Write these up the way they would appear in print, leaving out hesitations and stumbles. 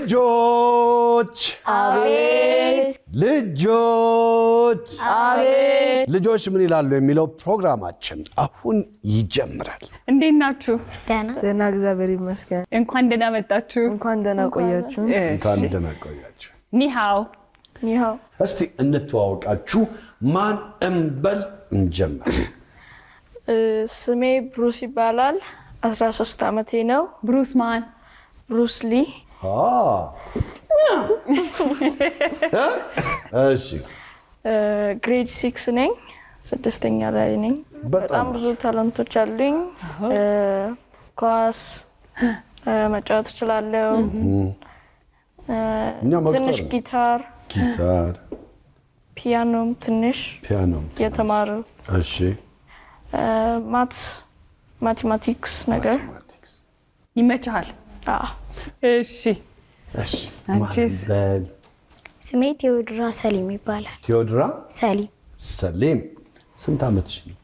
ልጆች አቤት ልጆች አቤት ልጆች ምን ይላሉ የሚለው ፕሮግራማችን አሁን ይጀምራል። እንዴት ናችሁ? ደህና እግዚአብሔር ይመስገን። እንኳን ደህና መጣችሁ። እንኳን ደህና ቆያችሁ። እንኳን ደህና ቆያችሁ። ኒሃው ኒሃው። እስቲ እንተዋወቃችሁ። ማን እንበል? እንጀምር። ስሜ ብሩስ ይባላል። 13 ዓመቴ ነው። ብሩስ ማን? ብሩስ ሊ። እሺ ግሬድ 6 ነኝ። 6ኛ ላይ ነኝ። በጣም ብዙ ታለንቶች አሉኝ። ኳስ መጫወት እችላለሁ። ትንሽ ጊታር ፒያኖም ትንሽ የተማሩ። እሺ ማቴማቲክስ ነገር ይመችሃል? እሺ እሺ። አንቺስ? ስሜ ቴዎድራ ሰሊም ይባላል። ቴዎድራ ሰሊም። ስንት ዓመትሽ ነው?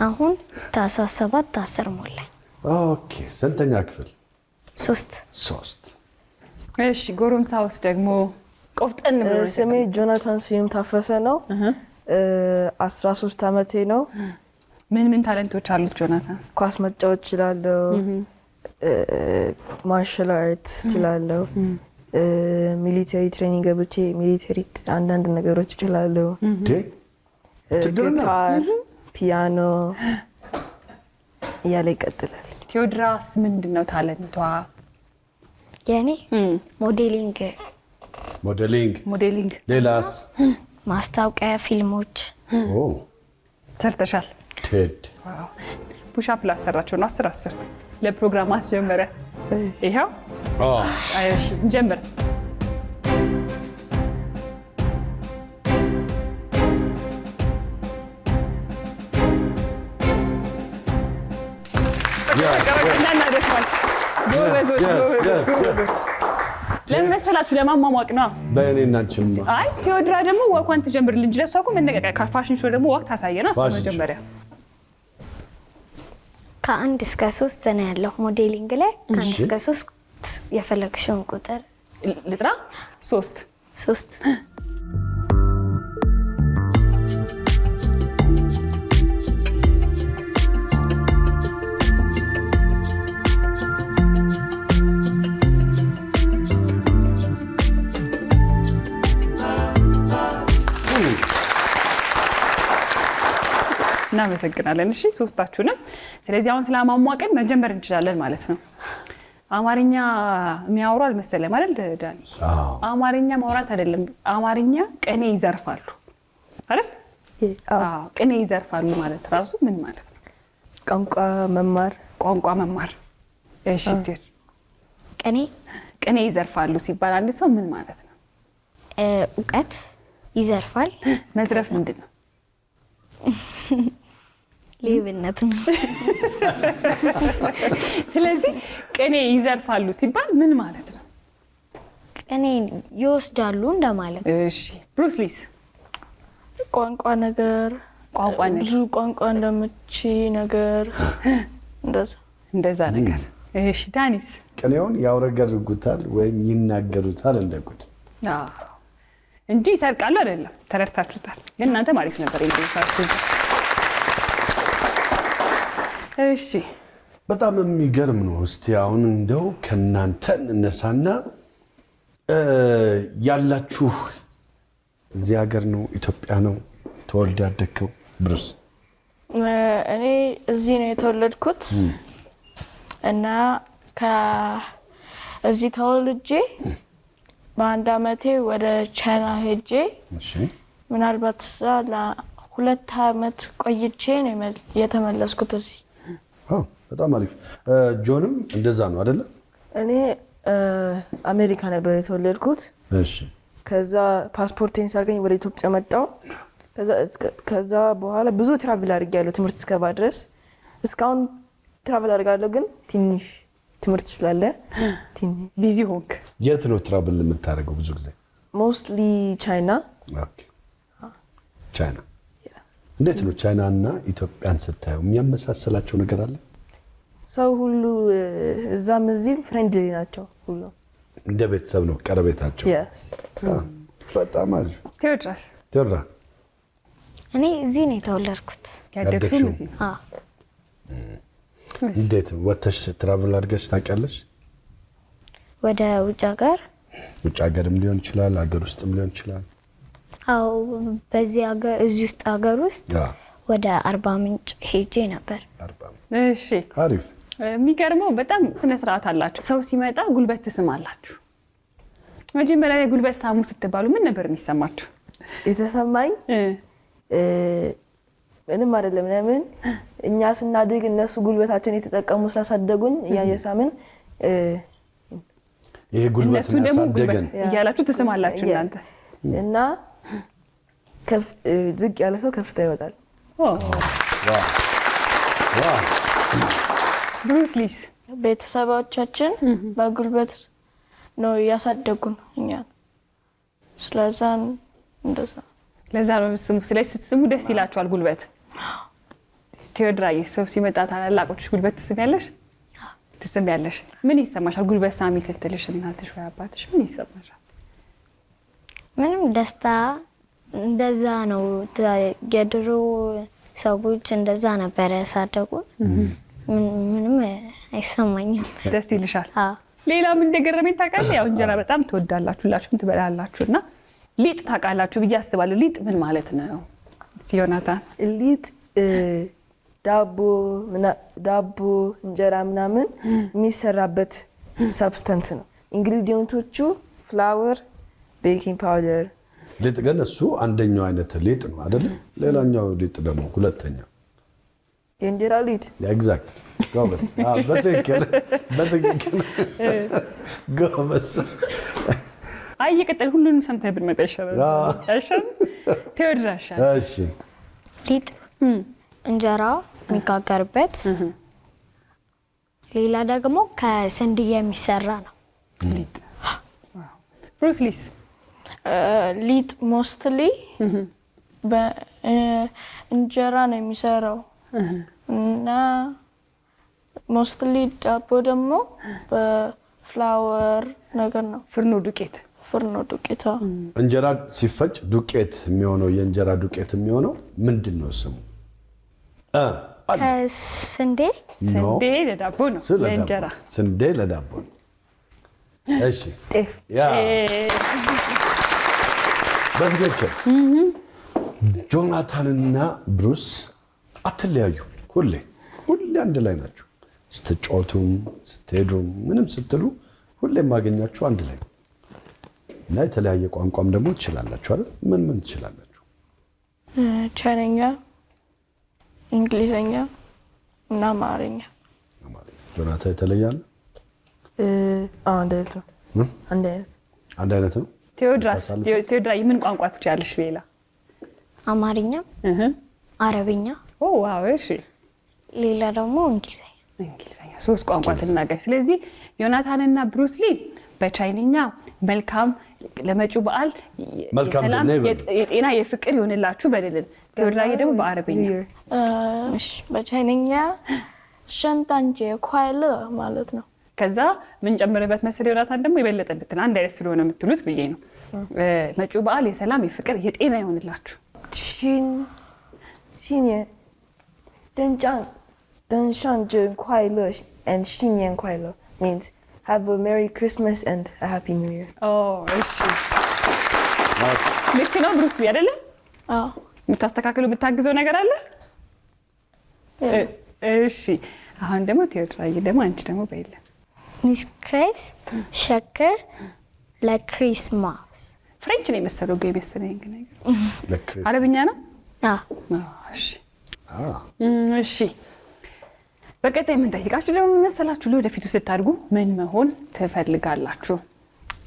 አሁን ታህሳስ 7 10 ሞላኝ። ኦኬ። ስንተኛ ክፍል? 3። እሺ ጎረምሳውስ ደግሞ ቆፍጠን ብሎ? ስሜ ጆናታን ስዩም ታፈሰ ነው። 13 ዓመቴ ነው። ምን ታለንቶች አሉት ጆናታን? ኳስ መጫወት እችላለሁ። ማርሻል አርት እችላለሁ። ሚሊተሪ ትሬኒንግ ገብቼ ሚሊተሪ አንዳንድ ነገሮች እችላለሁ። ጊታር፣ ፒያኖ እያለ ይቀጥላል። ቴዎድራስ ምንድነው ታለንቷ? የኔ ሞዴሊንግ። ሌላስ? ማስታወቂያ ፊልሞች ሰርተሻል? ቴድ ፑሻፕ ላሰራቸው ነው። 10 ለፕሮግራም አስጀመረ። ይሄው እሺ እንጀምር። ለምን መሰላችሁ? ለማሟሟቅ ነው። በእኔናችን አይ ቴዎድራ ደግሞ ወኳን ትጀምርልን እንጂ ለሷ እኮ መነቀቀ ፋሽን ሾው ደግሞ ወቅት አሳየና እሱ መጀመሪያ ከ1 እስከ 3 ነው ያለው ሞዴሊንግ ላይ። ከ1 እስከ 3 የፈለግሽውን ቁጥር ልጥራ። 3 እናመሰግናለን። እሺ ሶስታችሁንም። ስለዚህ አሁን ስለማሟቀን መጀመር እንችላለን ማለት ነው። አማርኛ የሚያወሩ አልመሰለም አይደል ዳኒ? አማርኛ ማውራት አይደለም፣ አማርኛ ቅኔ ይዘርፋሉ አይደል? ቅኔ ይዘርፋሉ ማለት ራሱ ምን ማለት ነው? ቋንቋ መማር። እሺ ቴር ቅኔ ይዘርፋሉ ሲባል አንድ ሰው ምን ማለት ነው? እውቀት ይዘርፋል። መዝረፍ ምንድን ነው? ሌብነት ነው። ስለዚህ ቅኔ ይዘርፋሉ ሲባል ምን ማለት ነው? ቅኔ ይወስዳሉ እንደማለት። እሺ ብሩስ ሊስ? ቋንቋ ነገር ብዙ ቋንቋ እንደምቺ ነገር እንደዛ ነገር። እሺ ዳኒስ? ቅኔውን ያውረገርጉታል ወይም ይናገሩታል እንደ ጉድ እንጂ ይሰርቃሉ አይደለም። ተረድታችሁታል። ግን እናንተ ማለት ነበር እንዴታችሁ። እሺ በጣም የሚገርም ነው። እስቲ አሁን እንደው ከናንተ እንነሳና ያላችሁ እዚህ ሀገር ነው ኢትዮጵያ ነው ተወልደ ያደግከው? ብሩስ? እኔ እዚህ ነው የተወለድኩት እና እዚህ ተወልጄ በአንድ ዓመቴ ወደ ቻይና ሄጄ ምናልባት እዛ ለ2 ዓመት ቆይቼ ነው የተመለስኩት እዚህ። በጣም አሪፍ። ጆንም እንደዛ ነው አይደለ? እኔ አሜሪካ ነበር የተወለድኩት። እሺ ከዛ ፓስፖርቴን ሳገኝ ወደ ኢትዮጵያ መጣሁ። ከዛ በኋላ ብዙ ትራቭል አድርጌያለሁ ትምህርት እስከባ ድረስ። እስካሁን ትራቭል አድርጋለሁ ግን ትንሽ ትምህርት ስላለ ትንሽ ቢዚ ሆንክ። የት ነው ትራቭል የምታደርገው ብዙ ጊዜ? ሞስትሊ ቻይና። ኦኬ ቻይና። እንዴት ነው ቻይና እና ኢትዮጵያን ስታዩ የሚያመሳሰላቸው ነገር አለ? ሰው ሁሉ እዛም እዚህም ፍሬንድሊ ናቸው ሁሉ። እንደ ቤተሰብ ነው ቀረቤታቸው። Yes. በጣም አሪፍ። ቴዎድራስ ቴዎድራ እኔ እዚህ ነው የተወለድኩት። ያደግሽው እዚህ? አዎ እንዴት ወተሽ ትራቭል አድርገሽ ታውቂያለሽ? ወደ ውጭ ሀገር? ውጭ ሀገርም ሊሆን ይችላል፣ ሀገር ውስጥም ሊሆን ይችላል። አዎ በዚህ ሀገር እዚህ ውስጥ ሀገር ውስጥ አዎ ወደ አርባ ምንጭ ሄጄ ነበር። እሺ አሪፍ። የሚገርመው በጣም ስነ ስርዓት አላችሁ። ሰው ሲመጣ ጉልበት ትስማላችሁ። መጀመሪያ ላይ ጉልበት ሳሙ ስትባሉ ምን ነበር የሚሰማችሁ? የተሰማኝ ምንም አይደለም። ለምን እኛ ስናድግ እነሱ ጉልበታቸውን የተጠቀሙ ስላሳደጉን እኛ የሳምን ይሄ ጉልበት እነሱ ደግሞ ጉልበት እያላችሁ ትስማላችሁ እናንተ እና ዝቅ ያለ ሰው ከፍታ ይወጣል። ብሩስ ሊስ ቤተሰቦቻችን በጉልበት ነው ያሳደጉን እኛን። ስለዛ እንደዛ ለዛ ነው ስሙ። ስለዚህ ስትስሙ ደስ ይላችኋል ጉልበት። ቴዎድራዬ ሰው ሲመጣ ታላላቆች ጉልበት ትስሚያለሽ? ትስሚያለሽ? ምን ይሰማሻል ጉልበት ሳሚ ስትልሽ እናትሽ ወይ አባትሽ ምን ይሰማሻል? ምንም ደስታ እንደዛ ነው። የድሮ ሰዎች እንደዛ ነበር ያሳደጉን። ምንም አይሰማኝም። ደስ ይልሻል? አዎ። ሌላ ምን እንደገረመኝ ታውቃለህ? ያው እንጀራ በጣም ትወዳላችሁ፣ ሁላችሁም ትበላላችሁና ሊጥ ታውቃላችሁ ብዬ አስባለሁ። ሊጥ ምን ማለት ነው ዮናታን? ሊጥ ዳቦ እንጀራ ምናምን የሚሰራበት ሰብስታንስ ነው። ኢንግሪዲየንቶቹ ፍላወር፣ ቤኪንግ ፓውደር። ሊጥ ግን እሱ አንደኛው አይነት ሊጥ ነው አይደል? ሌላኛው ሊጥ ደግሞ ሁለተኛው የእንጀራ ሊጥ። ኤግዛክት ጎበዝ። በትክክል ጎበዝ። አይ የቀጠል ሁሉንም ሰምተህ ብንመጣ ይሻላል። ቴዎድራሽ እሺ። ሊጥ እንጀራ የሚጋገርበት፣ ሌላ ደግሞ ከስንዴ የሚሰራ ነው ሊጥ። ብሩስ ሊስ ሊጥ ሞስትሊ በእንጀራ ነው የሚሰራው እና ሞስትሊ ዳቦ ደግሞ በፍላወር ነገር ነው። ፍርኖ ዱቄት እንጀራ ሲፈጭ ዱቄት የሚሆነው የእንጀራ ዱቄት የሚሆነው ምንድን ነው ስሙ? ከስንዴ ለዳቦ ነው ለእንጀራ። ስንዴ ለዳቦ ነው። እሺ ጤፍ። በትክክል ጆናታንና ብሩስ አትለያዩ። ሁሌ አንድ ላይ ናቸው። ስትጫወቱም ስትሄዱም ምንም ስትሉ ሁሌ የማገኛችሁ አንድ ላይ ነው እና የተለያየ ቋንቋም ደግሞ ትችላላችሁ አይደል? ምን ትችላላችሁ? ቻይነኛ፣ እንግሊዘኛ እና አማርኛ። ጆናታን የተለያለ? አንድ አይነት ነው። አንድ አይነት ነው። ቴዎድራይ ምን ቋንቋ ትችያለሽ ሌላ? አማርኛ፣ አረብኛ። ዋው እሺ። ሌላ ደግሞ እንግሊዘኛ። 3 ቋንቋ ትናገሪ። ስለዚህ ዮናታንና ብሩስ ሊ በቻይንኛ መልካም ለመጪው በዓል የሰላም የጤና የፍቅር ይሆንላችሁ በልልን። ቴዎድራይ ደግሞ በአረብኛ በቻይንኛ ሸንጣንጄ ኳይለ ማለት ነው። ከዛ ምን ጨምረበት መሰለ ዮናታን ደግሞ የበለጠ እንድትል አንድ አይነት ስለሆነ የምትሉት ብዬ ነው። መጪው በዓል የሰላም የፍቅር የጤና ይሆንላችሁ። ደንሻንጀን ኳይለ and 新年快乐 means have a Merry Christmas and a Happy New Year. እሺ ልክ ነው ብሩስ ሊ አይደለ? የምታስተካክለው ብታግዘው ነገር አለ? እሺ አሁን ደግሞ ቴዎድራይ ደግሞ አንቺ ደግሞ በይለ ሚስ ክሬስ ሸከር ለክሪስማስ። ፍሬንች ነው የመሰለው ገይ መሰለኝ ነገር አረብኛ ነው? እሺ እሺ። በቀጣይ ምን ጠይቃችሁ ደግሞ መሰላችሁ ለወደፊቱ ስታድጉ ምን መሆን ትፈልጋላችሁ?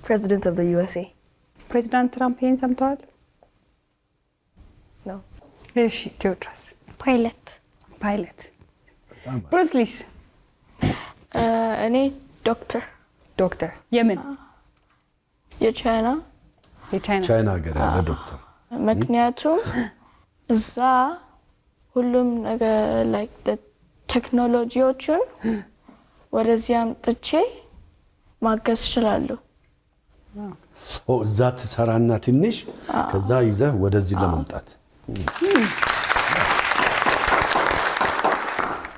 President of the USA. ፕሬዚዳንት ትራምፕ ይሄን ሰምተዋል? ነው። እሺ ቴዎድራስ? ፓይለት። ብሩስ ሊስ? እኔ ዶክተር። የምን? የቻይና ሀገር ያለ ዶክተር። ምክንያቱም እዛ ሁሉም ነገር ላይክ ቴክኖሎጂዎችን ወደዚህ አምጥቼ ማገዝ እችላለሁ። እዛ ትሰራና ትንሽ ከዛ ይዘህ ወደዚህ ለመምጣት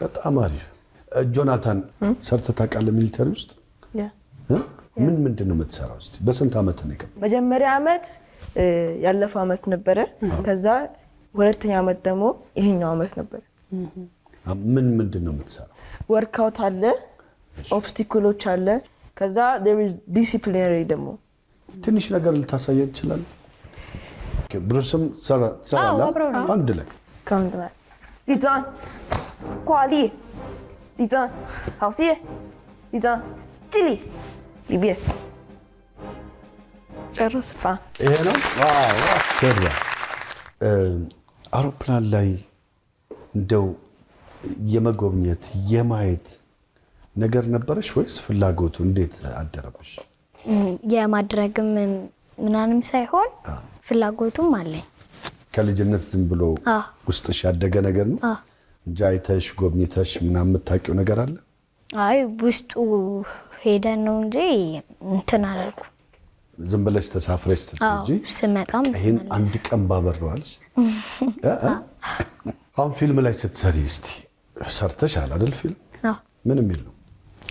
በጣም አሪፍ። ጆናታን ሰርተህ ታውቃለህ ሚሊተሪ ውስጥ? ምንድን ነው የምትሰራው? እስቲ በስንት ዓመት ነው የገባው? መጀመሪያ ዓመት ያለፈው ዓመት ነበረ። ከዛ ሁለተኛ ዓመት ደግሞ ይሄኛው ዓመት ነበረ። ምንድን ነው የምትሰራው? ወርክአውት አለ፣ ኦብስቲክሎች አለ። ከዛ there is disciplinary ደግሞ ትንሽ ነገር ልታሳየን ትችላለህ? ብሩስም ሰራላ አንድ ላይ ካምንት ሊዛን ኳሊ ሊዛን ታውሲ ሊዛን ቺሊ ሊቢያ ጨረስፋ ይሄ ነው። ዋው ከዛ አውሮፕላን ላይ እንደው የመጎብኘት የማየት ነገር ነበረሽ ወይስ ፍላጎቱ እንዴት አደረበሽ? የማድረግም ምናንም ሳይሆን ፍላጎቱም አለኝ። ከልጅነት ዝም ብሎ ውስጥሽ ያደገ ነገር ነው እንጂ አይተሽ ጎብኝተሽ ምናምን የምታውቂው ነገር አለ? አይ ውስጡ ሄደን ነው እንጂ እንትን አላልኩም። ዝም ብለሽ ተሳፍረሽ ስትጂ ስመጣም ይሄን አንድ ቀን ባበረዋልሽ። አሁን ፊልም ላይ ስትሰሪ እስቲ ሰርተሻል አይደል? ፊልም ምን የሚል ነው?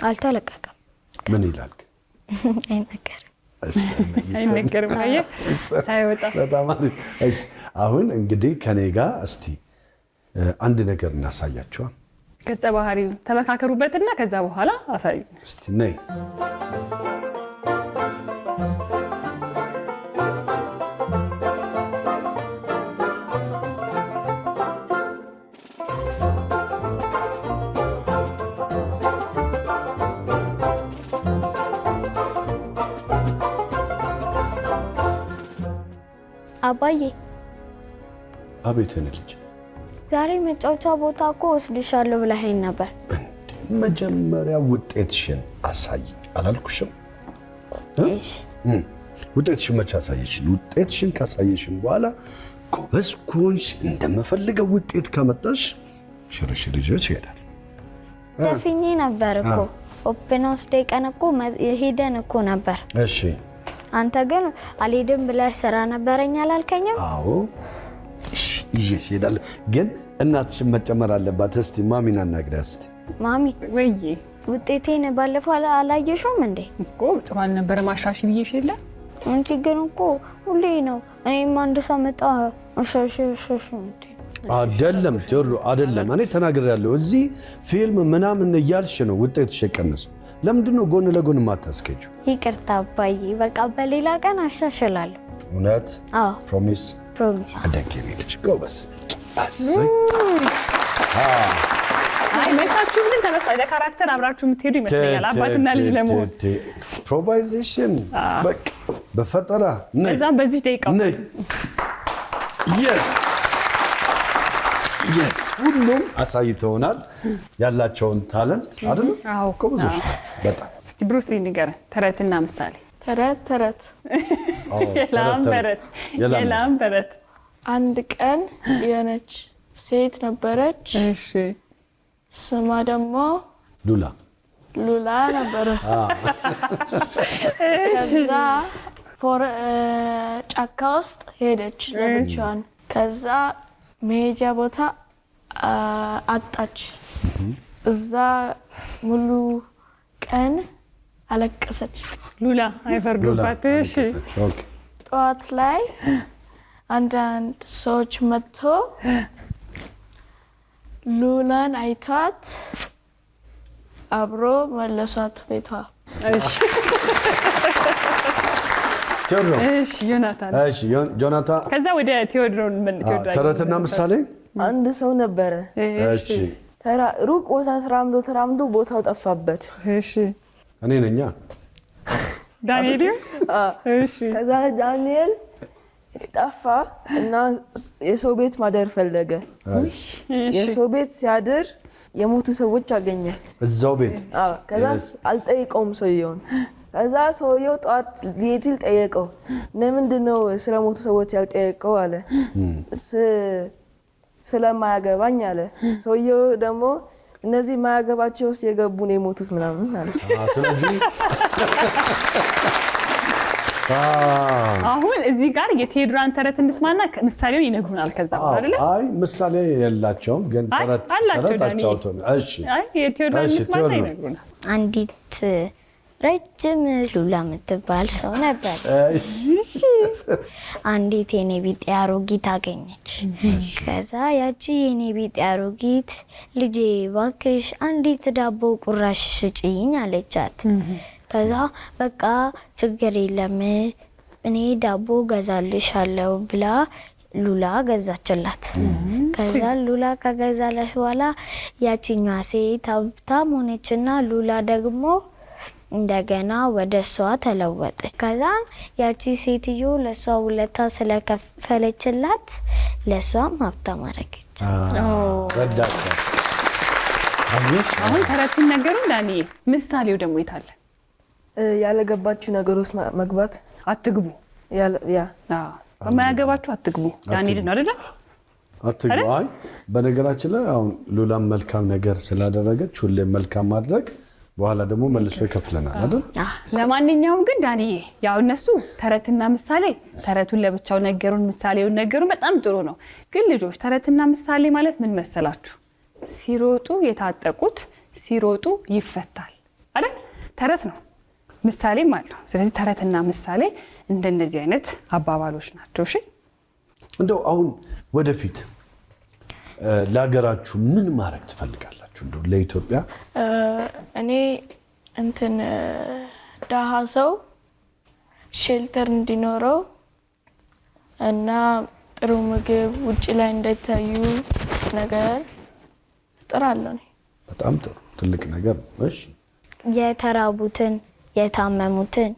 አልተለቀቀም። ምን ይላል? አይነገርም። አየህ ሳይወጣ በጣም አሪፍ። እሺ አሁን እንግዲህ ከኔ ጋር እስቲ አንድ ነገር እናሳያቸዋ። ገጸ ባህሪው ተመካከሩበትና ከዛ በኋላ አሳዩ። እስቲ ነይ። አባዬ አቤት የኔ ልጅ፣ ዛሬ መጫወቻ ቦታ እኮ ወስድሻለሁ ብለኸኝ ነበር። መጀመሪያ ውጤትሽን አሳይ አላልኩሽም? እሺ ውጤትሽን መቼ አሳየሽኝ? ውጤትሽን ካሳየሽኝ በኋላ ጎበዝ ከሆንሽ እንደምፈልገው ውጤት ካመጣሽ ሽርሽር ይዘሽ ይሄዳል። ተፍኜ ነበር እኮ ኦፕን ሃውስ ዴይ ቀን እኮ ሄደን እኮ ነበር። እሺ አንተ ግን አልሄድም ብለህ ስራ ነበረኝ አላልከኝም? አዎ ይዤሽ እሄዳለሁ፣ ግን እናትሽን መጨመር አለባት። እስቲ ማሚን አናግሪያት እስቲ። ማሚ ወይዬ ውጤቴን ባለፈው አላየሽውም እንዴ? እኮ ጥሩ አልነበረም አሻሽ ብዬሽ የለ አንቺ ግን እኮ ሁሌ ነው እኔም አንድ ሰው መጣ አሻሽ እንዴ? አይደለም ጆሮ አይደለም፣ እኔ ተናግሬያለሁ። እዚህ ፊልም ምናምን እያልሽ ነው ውጤትሽ የቀነሰው። ለምንድን ነው ጎን ለጎን የማታስኬጁ? ይቅርታ አባዬ፣ በቃ በሌላ ቀን አሻሽላለሁ። እውነት? አዎ ፕሮሚስ ፕሮሚስ። አደንኬ ልጅ ጎበዝ። አይ መጣችሁ ግን ተመሳሳይ ለካራክተር አብራችሁ የምትሄዱ ይመስለኛል አባትና ልጅ ለመሆን። ኢምፕሮቫይዜሽን በቃ በፈጠራ ነይ፣ እዛም በዚህ ደቂቃ ነይ። የስ ሁሉም አሳይተውናል ያላቸውን ታለንት አይደል? አዎ ጎበዞች ናቸው በጣም። እስቲ ብሩስ ሊ ንገረን ተረትና ምሳሌ። ተረት የላም በረት አንድ ቀን የሆነች ሴት ነበረች። እሺ ስሟ ደግሞ ሉላ ነበረ። ከዛ ጫካ ውስጥ ሄደች ለብቻዋን። ከዛ መሄጃ ቦታ አጣች። እዛ ሙሉ ቀን አለቀሰች። ሉላ አይፈርዱባት። እሺ ጠዋት ላይ አንዳንድ ሰዎች መጥቶ ሉላን አይቷት አብሮ መለሷት ቤቷ። እሺ ዮናታን። እሺ ጆናታን። ከዛ ወደ ቴዎድሮን ተረትና ምሳሌ። አንድ ሰው ነበረ። እሺ ሩቅ ቦታ ተራምዶ ቦታው ጠፋበት። እሺ እኔ ነኝ ዳንኤል። እሺ ከዛ ዳንኤል ጠፋ እና የሰው ቤት ማደር ፈለገ። የሰው ቤት ሲያድር የሞቱ ሰዎች አገኘ እዛው ቤት። ከዛ አልጠይቀውም ሰውየውን። ከዛ ሰውየው ጠዋት ሊሄድ ጠየቀው። ለምንድን ነው ስለሞቱ ሰዎች ያልጠየቀው አለ። ስለማያገባኝ አለ። ሰውየው ደግሞ እነዚህ ማያገባቸው ውስጥ የገቡ ነው የሞቱት ምናምን አለ። ስለዚህ አሁን እዚህ ጋር የቴዎድራን ተረት እንስማና ምሳሌውን ይነግሩናል። ከዛ በኋላ አይደለ? አይ ምሳሌ የላቸውም ግን ተረት አጫውተው። እሺ አይ የቴዎድራን እንስማና ይነግሩናል። አንዲት ረጅም ሉላ የምትባል ሰው ነበር። አንዲት የኔ ቢጤ አሮጊት አገኘች። ከዛ ያቺ የኔ ቢጤ አሮጊት ልጄ እባክሽ አንዲት ዳቦ ቁራሽ ስጪኝ አለቻት። ከዛ በቃ ችግር የለም እኔ ዳቦ ገዛልሻለሁ ብላ ሉላ ገዛችላት። ከዛ ሉላ ከገዛለሽ በኋላ ያቺኛዋ ሴት ሀብታም ሆነችና ሉላ ደግሞ እንደገና ወደ እሷ ተለወጠች። ከዛ ያቺ ሴትዮ ለእሷ ውለታ ስለከፈለችላት ለእሷም ሀብታም አደረገች። አሁን ተረቱን ነገሩን ዳንኤል፣ ምሳሌው ደግሞ የታለ? ያለገባችሁ ነገር ውስጥ መግባት አትግቡ። በማያገባችሁ አትግቡ። ዳንኤል ነው አይደል? አትግቡ። አይ በነገራችን ላይ አሁን ሉላም መልካም ነገር ስላደረገች ሁሌም መልካም ማድረግ በኋላ ደግሞ መልሶ ይከፍለናል አይደል? ለማንኛውም ግን ዳንኤ ያው እነሱ ተረትና ምሳሌ ተረቱን ለብቻው ነገሩን፣ ምሳሌውን ነገሩን በጣም ጥሩ ነው። ግን ልጆች ተረትና ምሳሌ ማለት ምን መሰላችሁ? ሲሮጡ የታጠቁት ሲሮጡ ይፈታል አይደል? ተረት ነው፣ ምሳሌም አለው። ስለዚህ ተረትና ምሳሌ እንደነዚህ አይነት አባባሎች ናቸው። እሺ እንደው አሁን ወደፊት ለሀገራችሁ ምን ማድረግ ትፈልጋላችሁ? እንደው ለኢትዮጵያ እኔ እንትን ደሃ ሰው ሼልተር እንዲኖረው እና ጥሩ ምግብ ውጪ ላይ እንዳይታዩ ነገር ጥራለሁ። በጣም ጥሩ ትልቅ ነገር ነው። እሺ የተራቡትን የታመሙትን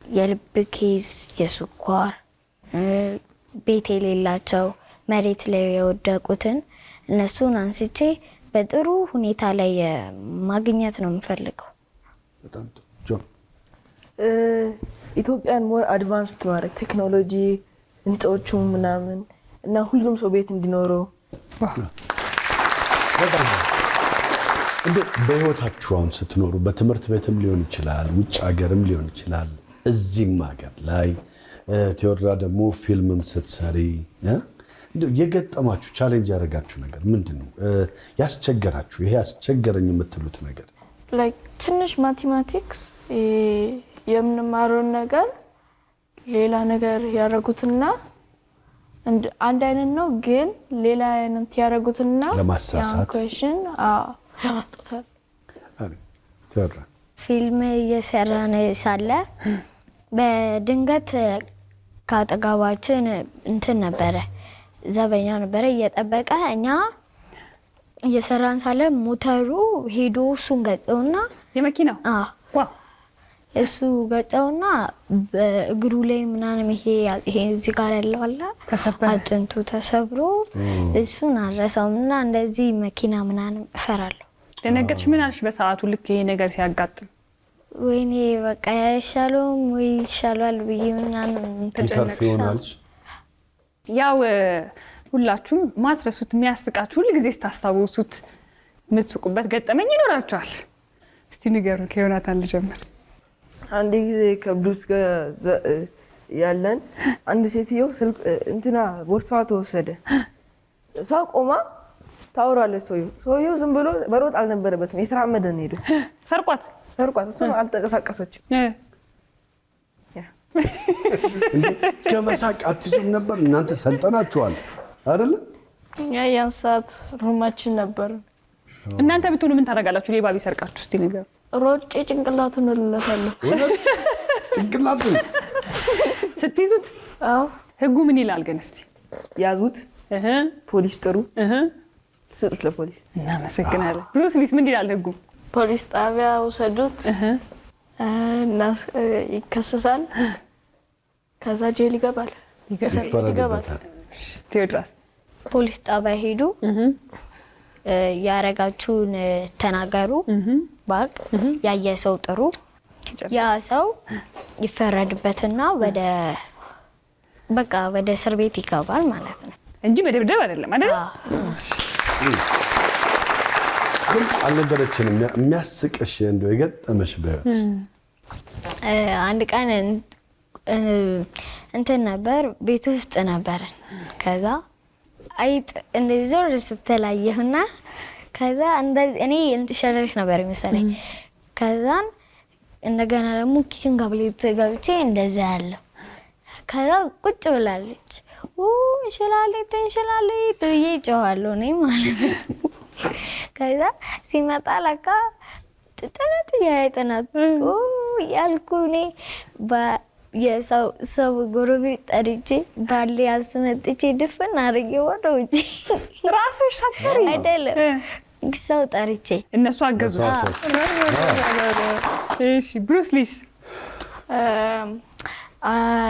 የልብ ኬዝ፣ የስኳር ቤት የሌላቸው መሬት ላይ የወደቁትን እነሱን አንስቼ በጥሩ ሁኔታ ላይ ማግኘት ነው የምፈልገው። በጣም ጥሩ ጆን። ኢትዮጵያን ሞር አድቫንስድ ማድረግ ቴክኖሎጂ ህንጻዎቹ ምናምን እና ሁሉም ሰው ቤት እንዲኖረው በጣም እንደው በህይወታችሁ አሁን ስትኖሩ በትምህርት ቤትም ሊሆን ይችላል፣ ውጭ ሀገርም ሊሆን ይችላል፣ እዚህም ሀገር ላይ ቴዎድራ ደግሞ ፊልምም ስትሰሪ እንደው የገጠማችሁ ቻሌንጅ ያደረጋችሁ ነገር ምንድነው? ያስቸገራችሁ ይሄ ያስቸገረኝ የምትሉት ነገር? ላይክ ትንሽ ማቴማቲክስ የምንማረውን ነገር ሌላ ነገር ያደረጉትና አንድ አይነት ነው ግን ሌላ አይነት ያደረጉትና ለማሳሳት ኩዌሽን ያመጡታል። ቴዎድራ ፊልም እየሰራን ሳለ በድንገት ካጠገባችን እንትን ነበረ፣ ዘበኛ ነበረ እየጠበቀ። እኛ እየሰራን ሳለ ሞተሩ ሄዶ እሱን ገጨውና የመኪናው ዋው እሱ ገጨውና በእግሩ ላይ ምናምን ይሄ እዚህ ጋር ያለው አለ አጥንቱ ተሰብሮ እሱን አልረሳውምና እንደዚህ መኪና ምናምን እፈራለሁ። ደነገጥሽ? ምን አልሽ በሰዓቱ ልክ ይሄ ነገር ሲያጋጥም? ወይኔ በቃ ያሻሎም ወይ ይሻላል ብዬ ምናምን ተጨነቅሽ? ያው ሁላችሁም ማትረሱት የሚያስቃችሁ ሁሉ ጊዜ ስታስታውሱት የምትስቁበት ገጠመኝ ይኖራችኋል። እስቲ ንገሩን። ከዮናታን ልጀምር። አንድ ጊዜ ከብሩስ ጋር ያለን አንድ ሴትዮ ስልክ እንትና ቦርሳዋ ተወሰደ። እሷ ቆማ ታወራለች። ሰውየው ዝም ብሎ መሮጥ አልነበረበትም፣ የተራመደ ነው ሄዶ ሰርቋት እሱም አልተንቀሳቀሰችም። ከመሳቅ አትይዙም ነበር እናንተ? ሰልጠናችኋል አይደል? ያን ሰዓት ሩማችን ነበር። እናንተ ብትሆኑ ምን ታደርጋላችሁ? ሌባ ቢሰርቃችሁ እስቲ ንገሩ። ሮጬ ጭንቅላቱን እልለታለሁ። ጭንቅላቱን ስትይዙት? አዎ። ህጉ ምን ይላል ግን? እስቲ ያዙት፣ ፖሊስ ጥሩ፣ ስጡት ለፖሊስ። እናመሰግናለን። ብሩስ ሊስ ምን ይላል ህጉ? ፖሊስ ጣቢያ ውሰዱት እና ይከሰሳል፣ ከዛ ጄል ይገባል፣ እስር ቤት ይገባል። ቴዎድራስ? ፖሊስ ጣቢያ ሄዱ፣ ያረጋችሁን ተናገሩ፣ ባቅ ያየ ሰው ጥሩ፣ ያ ሰው ይፈረድበትና ወደ እስር ቤት ይገባል ማለት ነው እንጂ መደብደብ አይደለም አይደል? ግን አልነበረችንም የሚያስቅሽ እንደው የገጠመሽ በህይወት? አንድ ቀን እንትን ነበር ቤት ውስጥ ነበርን። ከዛ አይጥ እንደዚህ ዞር ስትላየሁና ከዛ እንደዚህ እኔ ሸረሪት ነበር የሚመስለኝ። ከዛን እንደገና ደግሞ ኪችን ጋብሌት ገብቼ እንደዛ ያለው ከዛ ቁጭ ብላለች። እንሽላሊት ብዬ ጮኻለሁ እኔ ማለት ነው። ከዛ ሲመጣ ለካ ጥጥነት ያይጠናት ያልኩ እኔ የሰው ጎረቤት ጠርቼ ባሌ አስመጥቼ ድፍን አድርጌ ወደ ውጪ ራስሽ ሳትፈሪ አይደለም ሰው ጠርቼ እነሱ አገዙ። እሺ ብሩስ ሊስ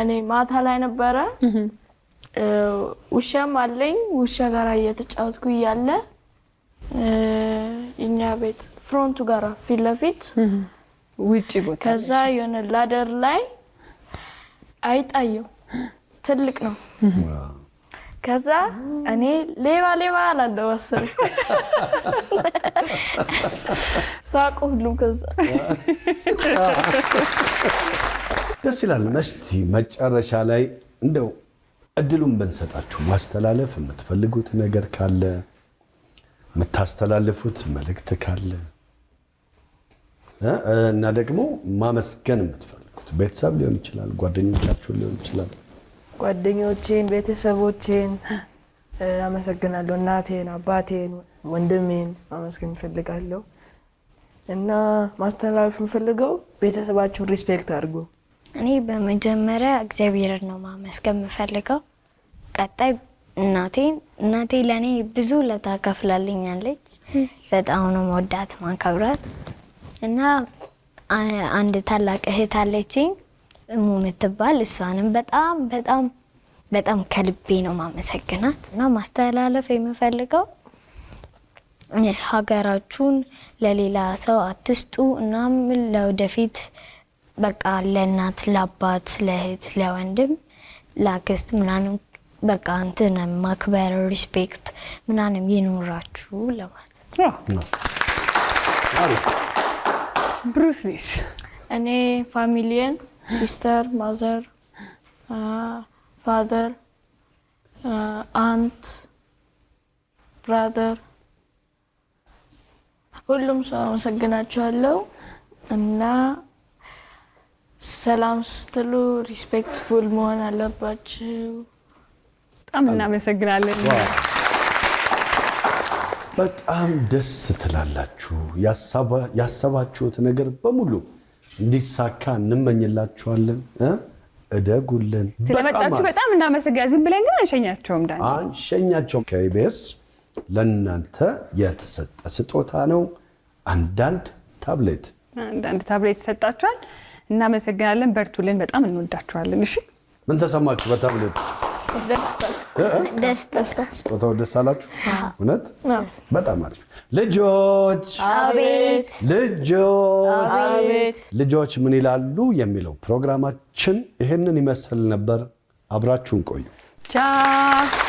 እኔ ማታ ላይ ነበረ ውሻም አለኝ። ውሻ ጋር እየተጫወትኩ እያለ እኛ ቤት ፍሮንቱ ጋር ፊት ለፊት ውጪ ቦታ ከዛ የሆነ ላደር ላይ አይጣየው ትልቅ ነው። ከዛ እኔ ሌባ አላለው ወሰረ ሳቁ ሁሉም ከዛ ደስ ይላል። መስቲ መጨረሻ ላይ እንደው እድሉን ብንሰጣችሁ ማስተላለፍ የምትፈልጉት ነገር ካለ የምታስተላልፉት መልእክት ካለ እና ደግሞ ማመስገን የምትፈልጉት ቤተሰብ ሊሆን ይችላል፣ ጓደኞቻችሁ ሊሆን ይችላል። ጓደኞቼን፣ ቤተሰቦቼን አመሰግናለሁ። እናቴን፣ አባቴን፣ ወንድሜን ማመስገን እፈልጋለሁ እና ማስተላለፍ የምፈልገው ቤተሰባችሁን ሪስፔክት አድርጉ። እኔ በመጀመሪያ እግዚአብሔርን ነው ማመስገን የምፈልገው። ቀጣይ እናቴ ለኔ ብዙ ለታከፍላልኛለች። በጣም ነው መወዳት ማከብራት እና አንድ ታላቅ እህት አለችኝ እሙ የምትባል እሷንም በጣም ከልቤ ነው ማመሰግናት እና ማስተላለፍ የምፈልገው ሀገራችሁን ለሌላ ሰው አትስጡ እና ለወደፊት በቃ ለእናት ለአባት ለእህት ለወንድም ለአክስት ምናምን በቃ እንትን ማክበር ሪስፔክት ምናምን ይኖራችሁ ለማለት ነው። ብሩስ ሊስ እኔ ፋሚሊየን ሲስተር ማዘር ፋደር አንት ብራዘር ሁሉም ሰው አመሰግናቸዋለሁ እና ሰላም ስትሉ ሪስፔክትፉል መሆን አለባችሁ። በጣም እናመሰግናለን። በጣም ደስ ትላላችሁ። ያሰባችሁት ነገር በሙሉ እንዲሳካ እንመኝላችኋለን። እደጉልን። ስለመጣችሁ በጣም እናመሰግናለን። ዝም ብለን ግን አንሸኛቸውም ዳኒ አንሸኛቸውም። ከኢቢኤስ ለእናንተ የተሰጠ ስጦታ ነው። አንዳንድ ታብሌት ይሰጣችኋል። እናመሰግናለን። በርቱልን። በጣም እንወዳችኋለን። እሺ ምን ተሰማችሁ በታብሌት? ደስታ። ስጦታው ደስ አላችሁ? እውነት በጣም አሪፍ። ልጆች አቤት፣ ልጆች ምን ይላሉ የሚለው ፕሮግራማችን ይሄንን ይመስል ነበር። አብራችሁን ቆዩ። ቻው።